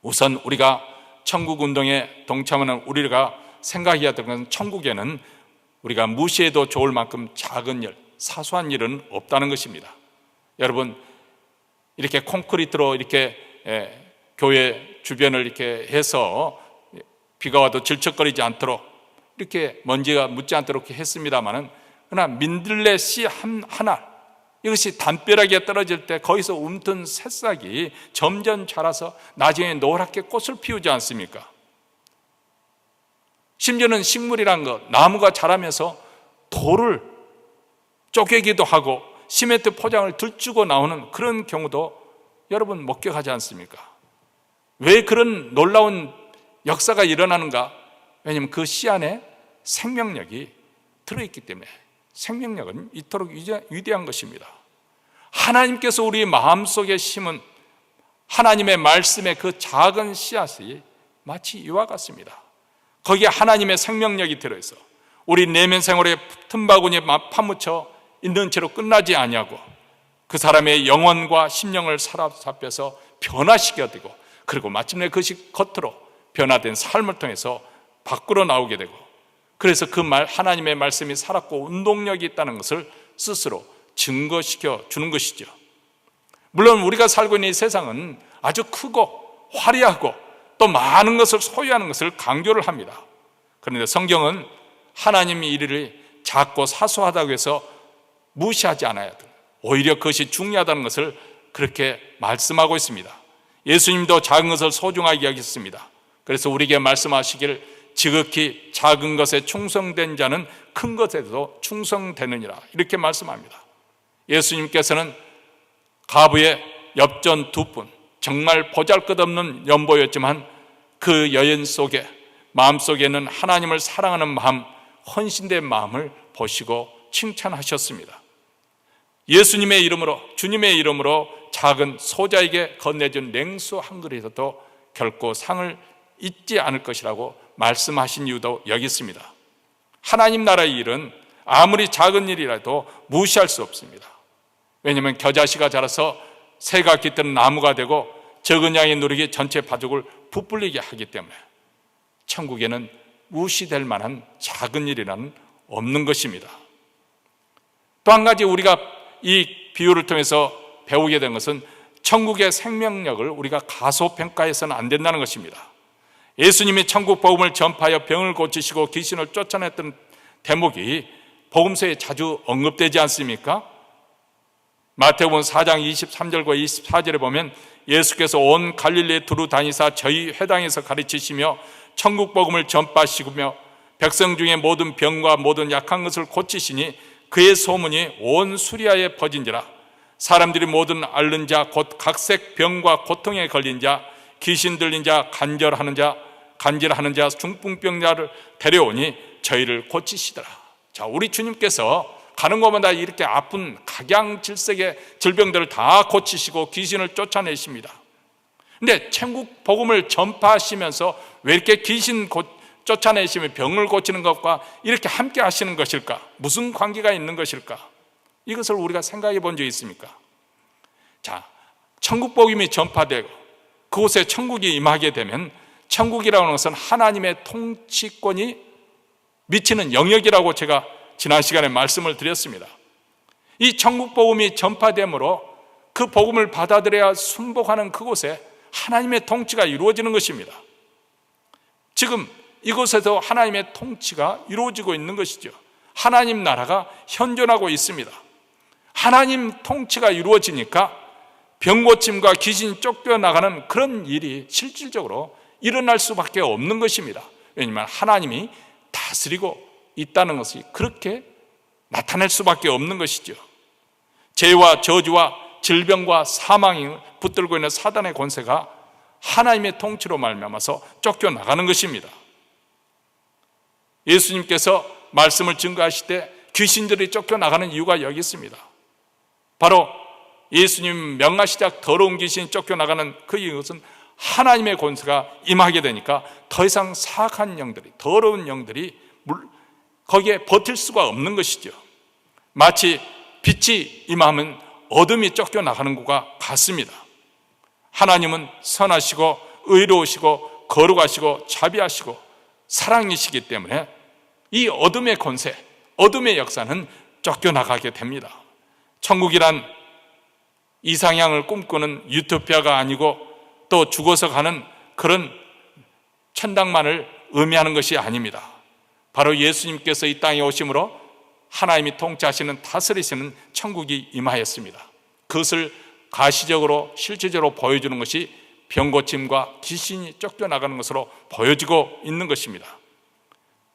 우선 우리가 천국 운동에 동참하는 우리가 생각해야 될 것은, 천국에는 우리가 무시해도 좋을 만큼 작은 일, 사소한 일은 없다는 것입니다. 여러분, 이렇게 콘크리트로 이렇게 교회 주변을 이렇게 해서 비가 와도 질척거리지 않도록, 이렇게 먼지가 묻지 않도록 했습니다마는, 그러나 민들레 씨 하나, 이것이 담벼락에 떨어질 때 거기서 움튼 새싹이 점점 자라서 나중에 노랗게 꽃을 피우지 않습니까? 심지어는 식물이란 것, 나무가 자라면서 돌을 쪼개기도 하고 시멘트 포장을 들추고 나오는 그런 경우도 여러분 목격하지 않습니까? 왜 그런 놀라운 역사가 일어나는가? 왜냐하면 그 씨 안에 생명력이 들어있기 때문에. 생명력은 이토록 위대한 것입니다. 하나님께서 우리 마음속에 심은 하나님의 말씀의 그 작은 씨앗이 마치 이와 같습니다. 거기에 하나님의 생명력이 들어있어 우리 내면 생활에 틈바구니에 파묻혀 있는 채로 끝나지 아니하고, 그 사람의 영혼과 심령을 사로잡혀서 변화시켜지고, 그리고 마침내 그것이 겉으로 변화된 삶을 통해서 밖으로 나오게 되고, 그래서 그 하나님의 말씀이 살았고 운동력이 있다는 것을 스스로 증거시켜 주는 것이죠. 물론 우리가 살고 있는 이 세상은 아주 크고 화려하고 또 많은 것을 소유하는 것을 강조를 합니다. 그런데 성경은 하나님이 이르를 작고 사소하다고 해서 무시하지 않아야 돼. 오히려 그것이 중요하다는 것을 그렇게 말씀하고 있습니다. 예수님도 작은 것을 소중하게 여겼습니다. 그래서 우리에게 말씀하시기를, 지극히 작은 것에 충성된 자는 큰 것에도 충성되느니라, 이렇게 말씀합니다. 예수님께서는 가부의 엽전 2분, 정말 보잘것없는 연보였지만 그 여인 속에, 마음속에는 하나님을 사랑하는 마음, 헌신된 마음을 보시고 칭찬하셨습니다. 예수님의 이름으로, 주님의 이름으로 작은 소자에게 건네준 냉수 한 그릇에도 결코 상을 잊지 않을 것이라고 말씀하신 이유도 여기 있습니다. 하나님 나라의 일은 아무리 작은 일이라도 무시할 수 없습니다. 왜냐하면 겨자씨가 자라서 새가 깃드는 나무가 되고 적은 양의 누룩이 전체 바둑을 부풀리게 하기 때문에 천국에는 무시될 만한 작은 일이라는 없는 것입니다. 또 한 가지 우리가 이 비유를 통해서 배우게 된 것은, 천국의 생명력을 우리가 가소평가해서는 안 된다는 것입니다. 예수님이 천국 복음을 전파하여 병을 고치시고 귀신을 쫓아냈던 대목이 복음서에 자주 언급되지 않습니까? 마태복음 4장 23절과 24절에 보면 예수께서 온 갈릴리에 두루 다니사 저희 회당에서 가르치시며 천국 복음을 전파하시며 백성 중에 모든 병과 모든 약한 것을 고치시니 그의 소문이 온 수리아에 퍼진지라. 사람들이 모든 앓는 자, 곧 각색 병과 고통에 걸린 자, 귀신 들린 자, 간질하는 자, 중풍병자를 데려오니 저희를 고치시더라. 자, 우리 주님께서 가는 곳마다 이렇게 아픈 각양질색의 질병들을 다 고치시고 귀신을 쫓아내십니다. 근데 천국 복음을 전파하시면서 왜 이렇게 귀신 쫓아내시며 병을 고치는 것과 이렇게 함께 하시는 것일까? 무슨 관계가 있는 것일까? 이것을 우리가 생각해 본 적이 있습니까? 자, 천국 복음이 전파되고 그곳에 천국이 임하게 되면 천국이라는 것은 하나님의 통치권이 미치는 영역이라고 제가 지난 시간에 말씀을 드렸습니다. 이 천국 복음이 전파되므로 그 복음을 받아들여야 순복하는 그곳에 하나님의 통치가 이루어지는 것입니다. 지금 이곳에서 하나님의 통치가 이루어지고 있는 것이죠. 하나님 나라가 현존하고 있습니다. 하나님 통치가 이루어지니까 병고침과 귀신이 쫓겨나가는 그런 일이 실질적으로 일어날 수밖에 없는 것입니다. 왜냐하면 하나님이 다스리고 있다는 것이 그렇게 나타날 수밖에 없는 것이죠. 죄와 저주와 질병과 사망이 붙들고 있는 사단의 권세가 하나님의 통치로 말미암아서 쫓겨나가는 것입니다. 예수님께서 말씀을 증거하실 때 귀신들이 쫓겨나가는 이유가 여기 있습니다. 바로 예수님 명하시자 더러운 귀신이 쫓겨나가는 그 이유는 하나님의 권세가 임하게 되니까 더 이상 사악한 영들이, 더러운 영들이 거기에 버틸 수가 없는 것이죠. 마치 빛이 임하면 어둠이 쫓겨나가는 것과 같습니다. 하나님은 선하시고 의로우시고 거룩하시고 자비하시고 사랑이시기 때문에 이 어둠의 권세, 어둠의 역사는 쫓겨나가게 됩니다. 천국이란 이상향을 꿈꾸는 유토피아가 아니고 또 죽어서 가는 그런 천당만을 의미하는 것이 아닙니다. 바로 예수님께서 이 땅에 오심으로 하나님이 통치하시는 다스리시는 천국이 임하였습니다. 그것을 가시적으로 실제적으로 보여주는 것이 병고침과 귀신이 쫓겨나가는 것으로 보여지고 있는 것입니다.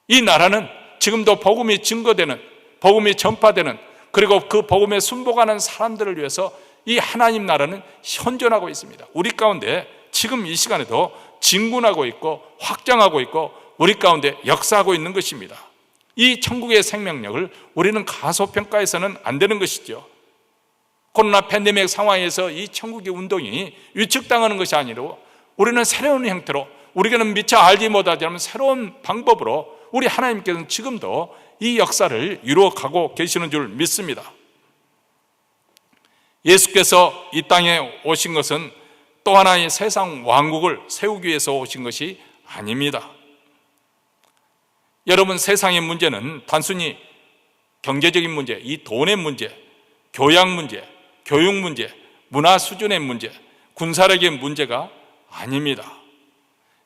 이 나라는 지금도 복음이 증거되는, 복음이 전파되는, 그리고 그 복음에 순복하는 사람들을 위해서 이 하나님 나라는 현존하고 있습니다. 우리 가운데 지금 이 시간에도 진군하고 있고 확장하고 있고 우리 가운데 역사하고 있는 것입니다. 이 천국의 생명력을 우리는 가소평가해서는 안 되는 것이죠. 코로나 팬데믹 상황에서 이 천국의 운동이 위축당하는 것이 아니라 우리는 새로운 형태로, 우리는 미처 알지 못하지만 새로운 방법으로 우리 하나님께서는 지금도 이 역사를 이루어가고 계시는 줄 믿습니다. 예수께서 이 땅에 오신 것은 또 하나의 세상 왕국을 세우기 위해서 오신 것이 아닙니다. 여러분, 세상의 문제는 단순히 경제적인 문제, 이 돈의 문제, 교양 문제, 교육 문제, 문화 수준의 문제, 군사력의 문제가 아닙니다.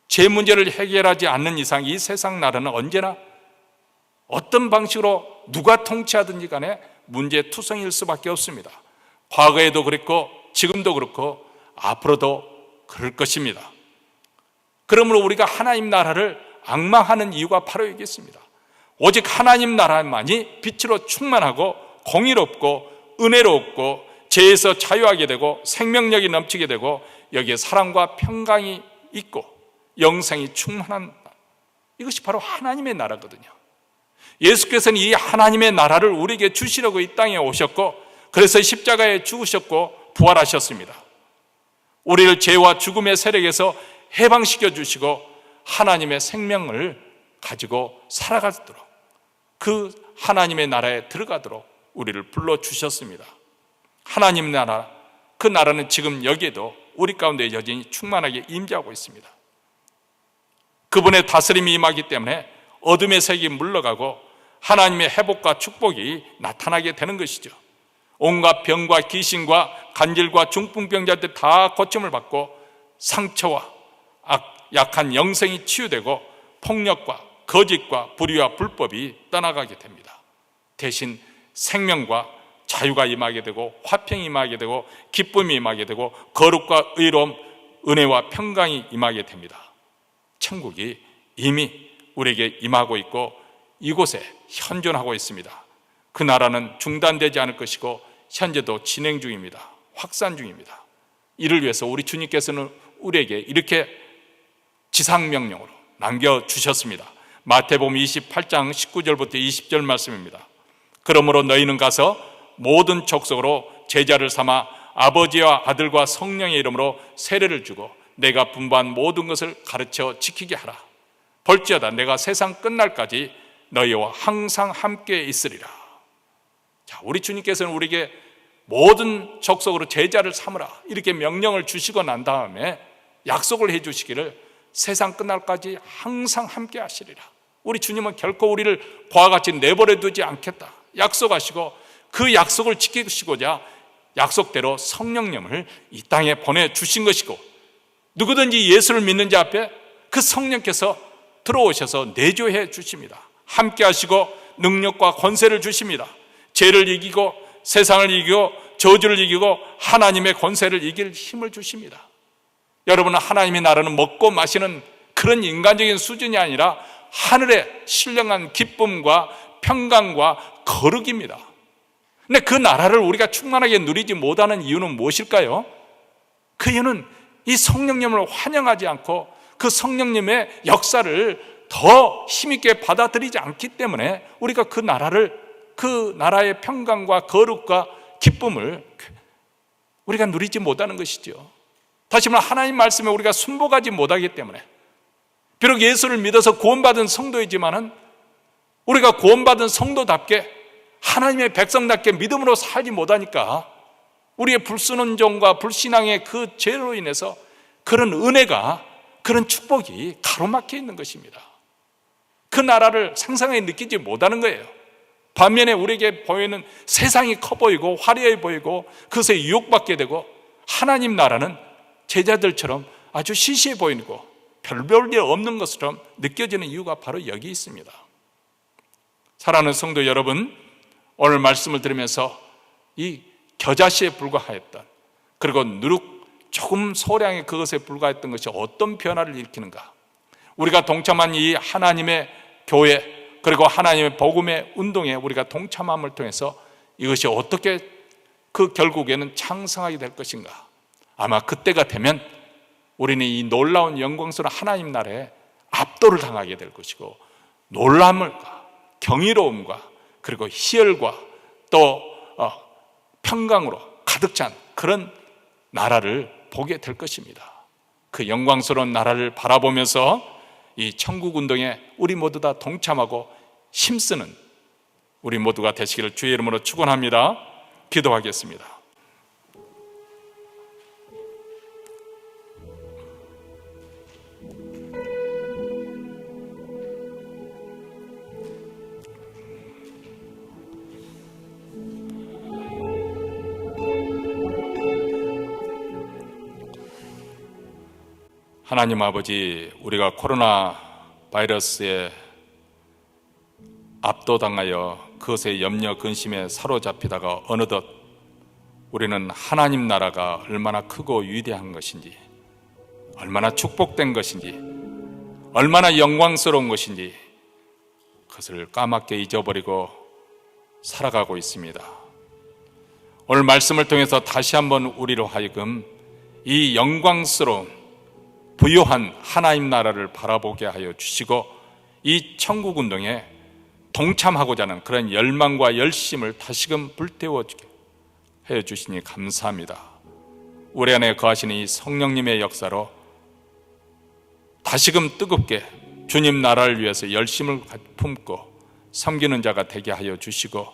제 문제를 해결하지 않는 이상 이 세상 나라는 언제나 어떤 방식으로 누가 통치하든지 간에 문제투성일 수밖에 없습니다. 과거에도 그랬고 지금도 그렇고 앞으로도 그럴 것입니다. 그러므로 우리가 하나님 나라를 앙망하는 이유가 바로 여기 있습니다. 오직 하나님 나라만이 빛으로 충만하고 공의롭고 은혜롭고 죄에서 자유하게 되고 생명력이 넘치게 되고 여기에 사랑과 평강이 있고 영생이 충만한, 이것이 바로 하나님의 나라거든요. 예수께서는 이 하나님의 나라를 우리에게 주시려고 이 땅에 오셨고 그래서 십자가에 죽으셨고 부활하셨습니다. 우리를 죄와 죽음의 세력에서 해방시켜 주시고 하나님의 생명을 가지고 살아가도록, 그 하나님의 나라에 들어가도록 우리를 불러주셨습니다. 하나님 나라, 그 나라는 지금 여기에도 우리 가운데 여전히 충만하게 임재하고 있습니다. 그분의 다스림이 임하기 때문에 어둠의 색이 물러가고 하나님의 회복과 축복이 나타나게 되는 것이죠. 온갖 병과 귀신과 간질과 중풍병자들 다 고침을 받고 상처와 약한 영생이 치유되고 폭력과 거짓과 불의와 불법이 떠나가게 됩니다. 대신 생명과 자유가 임하게 되고 화평이 임하게 되고 기쁨이 임하게 되고 거룩과 의로움, 은혜와 평강이 임하게 됩니다. 천국이 이미 우리에게 임하고 있고 이곳에 현존하고 있습니다. 그 나라는 중단되지 않을 것이고 현재도 진행 중입니다. 확산 중입니다. 이를 위해서 우리 주님께서는 우리에게 이렇게 지상명령으로 남겨주셨습니다. 마태복음 28장 19절부터 20절 말씀입니다. 그러므로 너희는 가서 모든 족속으로 제자를 삼아 아버지와 아들과 성령의 이름으로 세례를 주고 내가 분부한 모든 것을 가르쳐 지키게 하라. 볼지어다 내가 세상 끝날까지 너희와 항상 함께 있으리라. 자, 우리 주님께서는 우리에게 모든 족속으로 제자를 삼으라 이렇게 명령을 주시고 난 다음에 약속을 해 주시기를 세상 끝날까지 항상 함께 하시리라. 우리 주님은 결코 우리를 그와 같이 내버려 두지 않겠다 약속하시고, 그 약속을 지키시고자 약속대로 성령님을 이 땅에 보내주신 것이고, 누구든지 예수를 믿는 자 앞에 그 성령께서 들어오셔서 내조해 주십니다. 함께 하시고 능력과 권세를 주십니다. 죄를 이기고 세상을 이기고 저주를 이기고 하나님의 권세를 이길 힘을 주십니다. 여러분, 하나님의 나라는 먹고 마시는 그런 인간적인 수준이 아니라 하늘의 신령한 기쁨과 평강과 거룩입니다. 근데 그 나라를 우리가 충만하게 누리지 못하는 이유는 무엇일까요? 그 이유는 이 성령님을 환영하지 않고 그 성령님의 역사를 더 힘있게 받아들이지 않기 때문에 우리가 그 나라의 평강과 거룩과 기쁨을 우리가 누리지 못하는 것이죠. 다시 말해 하나님 말씀에 우리가 순복하지 못하기 때문에, 비록 예수를 믿어서 구원받은 성도이지만은 우리가 구원받은 성도답게 하나님의 백성답게 믿음으로 살지 못하니까 우리의 불순종과 불신앙의 그 죄로 인해서 그런 은혜가, 그런 축복이 가로막혀 있는 것입니다. 그 나라를 상상해 느끼지 못하는 거예요. 반면에 우리에게 보이는 세상이 커 보이고 화려해 보이고 그것에 유혹받게 되고, 하나님 나라는 제자들처럼 아주 시시해 보이고 별 일 없는 것처럼 느껴지는 이유가 바로 여기 있습니다. 사랑하는 성도 여러분, 오늘 말씀을 들으면서 이 겨자씨에 불과하였던, 그리고 누룩 조금 소량의 그것에 불과했던 것이 어떤 변화를 일으키는가, 우리가 동참한 이 하나님의 교회 그리고 하나님의 복음의 운동에 우리가 동참함을 통해서 이것이 어떻게 그 결국에는 창성하게 될 것인가. 아마 그때가 되면 우리는 이 놀라운 영광스러운 하나님 나라에 압도를 당하게 될 것이고, 놀람과 경이로움과 그리고 희열과 또 평강으로 가득 찬 그런 나라를 보게 될 것입니다. 그 영광스러운 나라를 바라보면서 이 천국 운동에 우리 모두 다 동참하고 힘쓰는 우리 모두가 되시기를 주의 이름으로 축원합니다. 기도하겠습니다. 하나님 아버지, 우리가 코로나 바이러스에 압도당하여 그것의 염려 근심에 사로잡히다가 어느덧 우리는 하나님 나라가 얼마나 크고 위대한 것인지, 얼마나 축복된 것인지, 얼마나 영광스러운 것인지 그것을 까맣게 잊어버리고 살아가고 있습니다. 오늘 말씀을 통해서 다시 한번 우리로 하여금 이 영광스러운 부요한 하나님 나라를 바라보게 하여 주시고, 이 천국 운동에 동참하고자 하는 그런 열망과 열심을 다시금 불태워주게 해 주시니 감사합니다. 우리 안에 거하시는 이 성령님의 역사로 다시금 뜨겁게 주님 나라를 위해서 열심을 품고 섬기는 자가 되게 하여 주시고,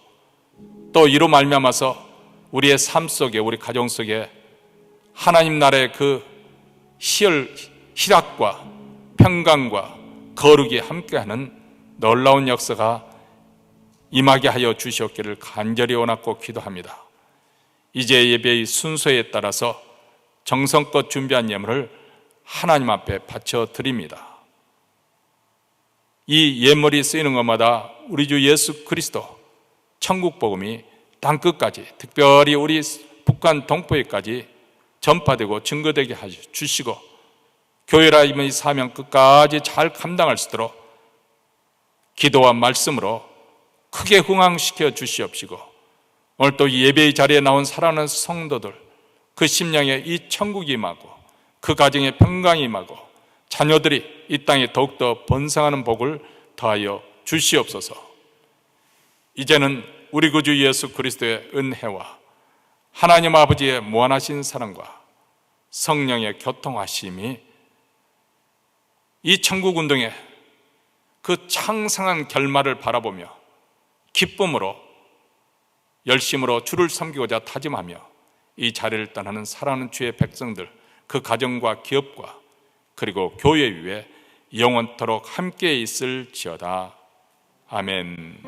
또 이로 말미암아서 우리의 삶 속에, 우리 가정 속에 하나님 나라의 그 희락과 평강과 거룩이 함께하는 놀라운 역사가 임하게 하여 주시옵기를 간절히 원하고 기도합니다. 이제 예배의 순서에 따라서 정성껏 준비한 예물을 하나님 앞에 바쳐 드립니다. 이 예물이 쓰이는 것마다 우리 주 예수 그리스도 천국 복음이 땅끝까지, 특별히 우리 북한 동포에까지 전파되고 증거되게 해 주시고, 교회라 이 사명 끝까지 잘 감당할 수 있도록 기도와 말씀으로 크게 흥황시켜 주시옵시고, 오늘 또 예배의 자리에 나온 사랑하는 성도들, 그 심령에 이 천국이 임하고 그 가정에 평강이 임하고 자녀들이 이 땅에 더욱더 번성하는 복을 더하여 주시옵소서. 이제는 우리 구주 예수 그리스도의 은혜와 하나님 아버지의 무한하신 사랑과 성령의 교통하심이 이 천국 운동의 그 창성한 결말을 바라보며 기쁨으로 열심으로 주를 섬기고자 다짐하며 이 자리를 떠나는 사랑하는 주의 백성들, 그 가정과 기업과 그리고 교회 위에 영원토록 함께 있을지어다. 아멘.